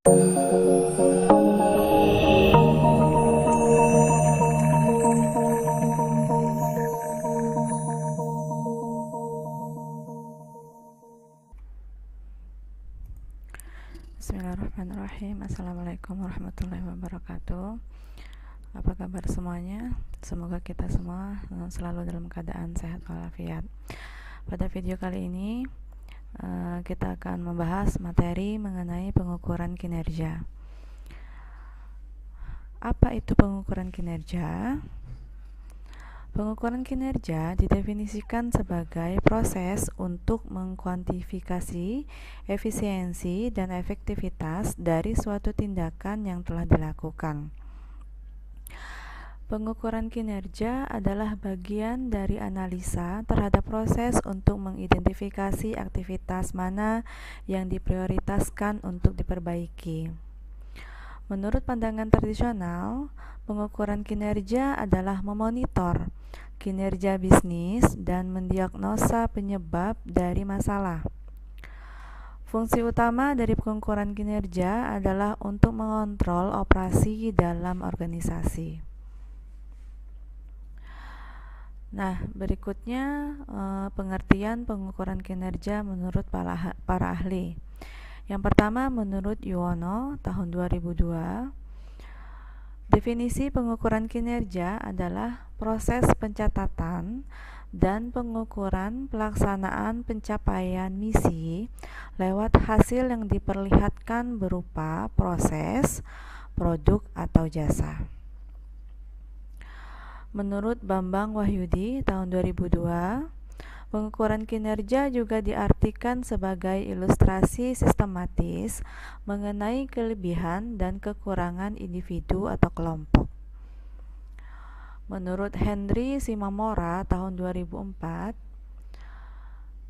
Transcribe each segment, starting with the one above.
Bismillahirrahmanirrahim. Assalamualaikum warahmatullahi wabarakatuh. Apa kabar semuanya? Semoga kita semua selalu dalam keadaan sehat walafiat. Pada video kali ini kita akan membahas materi mengenai pengukuran kinerja. Apa itu pengukuran kinerja? Pengukuran kinerja didefinisikan sebagai proses untuk mengkuantifikasi efisiensi dan efektivitas dari suatu tindakan yang telah dilakukan. Pengukuran kinerja adalah bagian dari analisa terhadap proses untuk mengidentifikasi aktivitas mana yang diprioritaskan untuk diperbaiki. Menurut pandangan tradisional, pengukuran kinerja adalah memonitor kinerja bisnis dan mendiagnosa penyebab dari masalah. Fungsi utama dari pengukuran kinerja adalah untuk mengontrol operasi dalam organisasi. Nah, berikutnya pengertian pengukuran kinerja menurut para ahli. Yang pertama, menurut Yuwono tahun 2002, definisi pengukuran kinerja adalah proses pencatatan dan pengukuran pelaksanaan pencapaian misi lewat hasil yang diperlihatkan berupa proses, produk, atau jasa. Menurut Bambang Wahyudi tahun 2002, pengukuran kinerja juga diartikan sebagai ilustrasi sistematis mengenai kelebihan dan kekurangan individu atau kelompok. Menurut Henry Simamora tahun 2004,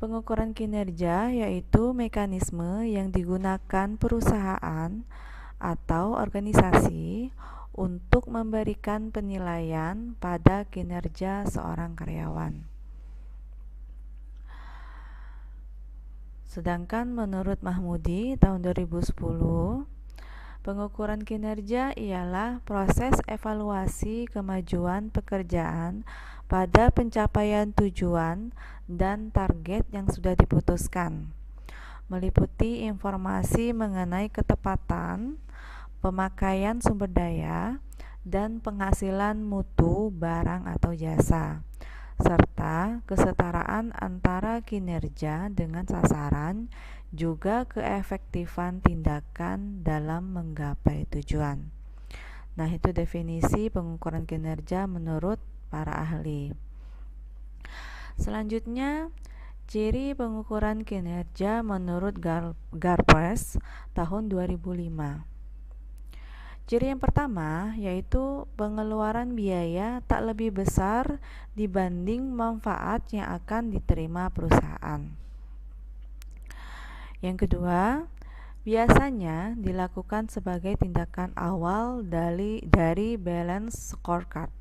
pengukuran kinerja yaitu mekanisme yang digunakan perusahaan atau organisasi untuk memberikan penilaian pada kinerja seorang karyawan. Sedangkan menurut Mahmudi tahun 2010, pengukuran kinerja ialah proses evaluasi kemajuan pekerjaan pada pencapaian tujuan dan target yang sudah diputuskan, meliputi informasi mengenai ketepatan, pemakaian sumber daya, dan penghasilan mutu barang atau jasa, serta kesetaraan antara kinerja dengan sasaran, juga keefektifan tindakan dalam menggapai tujuan. Nah, itu definisi pengukuran kinerja menurut para ahli. Selanjutnya, ciri pengukuran kinerja menurut Garpers tahun 2005. Ciri yang pertama yaitu pengeluaran biaya tak lebih besar dibanding manfaat yang akan diterima perusahaan. Yang kedua, biasanya dilakukan sebagai tindakan awal dari balance scorecard,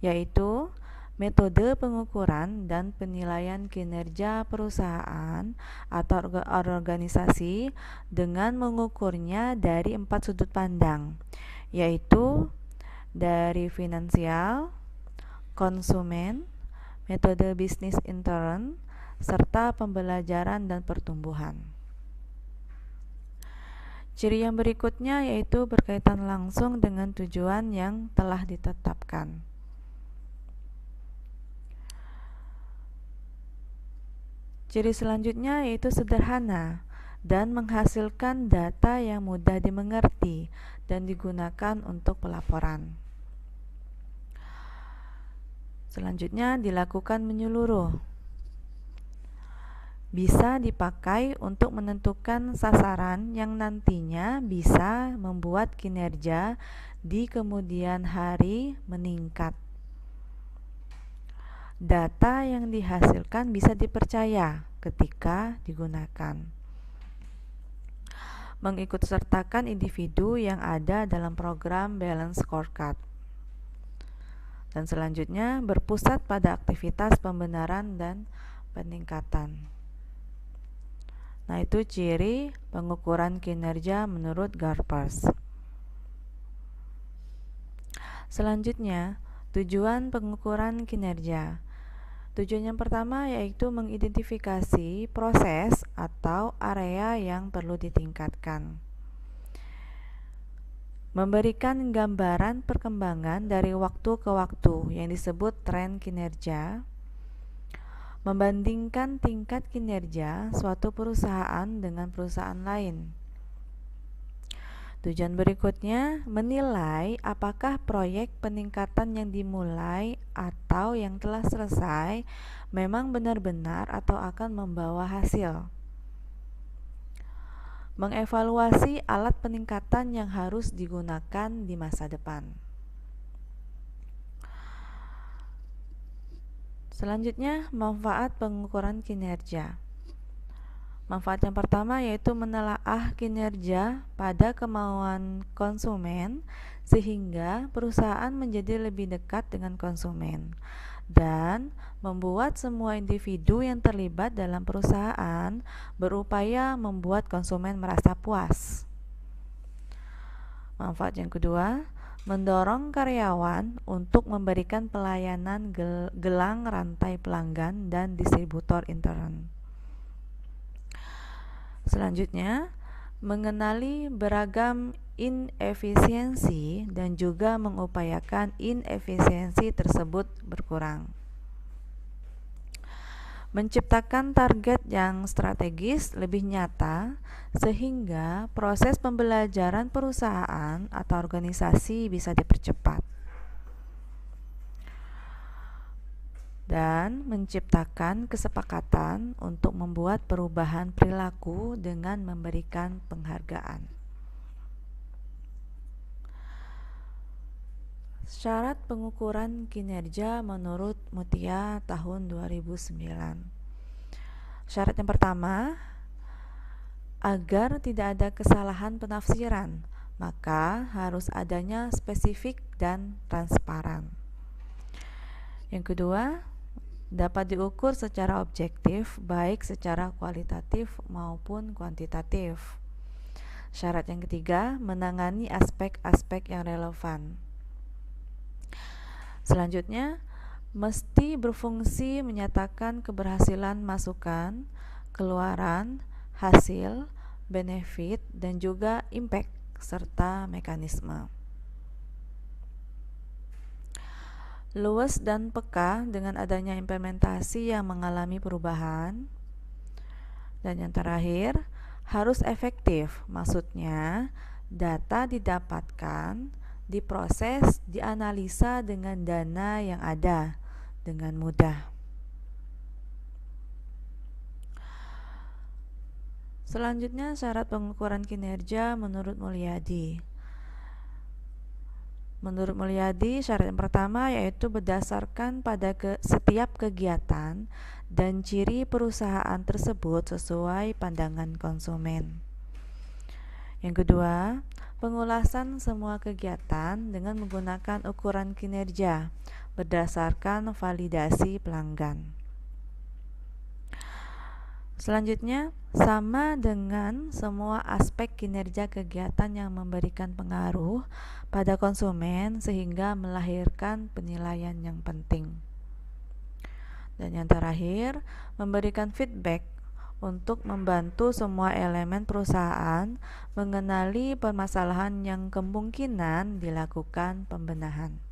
yaitu metode pengukuran dan penilaian kinerja perusahaan atau organisasi dengan mengukurnya dari 4 sudut pandang, yaitu dari finansial, konsumen, metode bisnis intern, serta pembelajaran dan pertumbuhan. Ciri yang berikutnya yaitu berkaitan langsung dengan tujuan yang telah ditetapkan. Ciri selanjutnya yaitu sederhana dan menghasilkan data yang mudah dimengerti dan digunakan untuk pelaporan. Selanjutnya dilakukan menyeluruh. Bisa dipakai untuk menentukan sasaran yang nantinya bisa membuat kinerja di kemudian hari meningkat. Data yang dihasilkan bisa dipercaya ketika digunakan. Mengikutsertakan individu yang ada dalam program balance scorecard. Dan selanjutnya berpusat pada aktivitas pembenaran dan peningkatan. Nah, itu ciri pengukuran kinerja menurut Garpers. Selanjutnya, tujuan pengukuran kinerja. Tujuan yang pertama yaitu mengidentifikasi proses atau area yang perlu ditingkatkan. Memberikan gambaran perkembangan dari waktu ke waktu yang disebut tren kinerja. Membandingkan tingkat kinerja suatu perusahaan dengan perusahaan lain. Tujuan berikutnya, menilai apakah proyek peningkatan yang dimulai atau yang telah selesai memang benar-benar atau akan membawa hasil. Mengevaluasi alat peningkatan yang harus digunakan di masa depan. Selanjutnya, manfaat pengukuran kinerja. Manfaat yang pertama yaitu menelaah kinerja pada kemauan konsumen sehingga perusahaan menjadi lebih dekat dengan konsumen dan membuat semua individu yang terlibat dalam perusahaan berupaya membuat konsumen merasa puas. Manfaat yang kedua, mendorong karyawan untuk memberikan pelayanan gelang rantai pelanggan dan distributor intern. Selanjutnya, mengenali beragam inefisiensi dan juga mengupayakan inefisiensi tersebut berkurang. Menciptakan target yang strategis lebih nyata sehingga proses pembelajaran perusahaan atau organisasi bisa dipercepat. Dan menciptakan kesepakatan untuk membuat perubahan perilaku dengan memberikan penghargaan. Syarat pengukuran kinerja menurut Mutia tahun 2009. Syarat yang pertama, agar tidak ada kesalahan penafsiran, maka harus adanya spesifik dan transparan. Yang kedua, dapat diukur secara objektif, baik secara kualitatif maupun kuantitatif. Syarat yang ketiga, menangani aspek-aspek yang relevan. Selanjutnya, mesti berfungsi menyatakan keberhasilan masukan, keluaran, hasil, benefit, dan juga impact, serta mekanisme. Luas dan peka dengan adanya implementasi yang mengalami perubahan. Dan yang terakhir, harus efektif, maksudnya data didapatkan, diproses, dianalisa dengan dana yang ada dengan mudah. Selanjutnya, syarat pengukuran kinerja menurut Mulyadi. Menurut Mulyadi, syarat yang pertama yaitu berdasarkan pada setiap kegiatan dan ciri perusahaan tersebut sesuai pandangan konsumen. Yang kedua, pengulasan semua kegiatan dengan menggunakan ukuran kinerja berdasarkan validasi pelanggan. Selanjutnya, sama dengan semua aspek kinerja kegiatan yang memberikan pengaruh pada konsumen sehingga melahirkan penilaian yang penting. Dan yang terakhir, memberikan feedback untuk membantu semua elemen perusahaan mengenali permasalahan yang kemungkinan dilakukan pembenahan.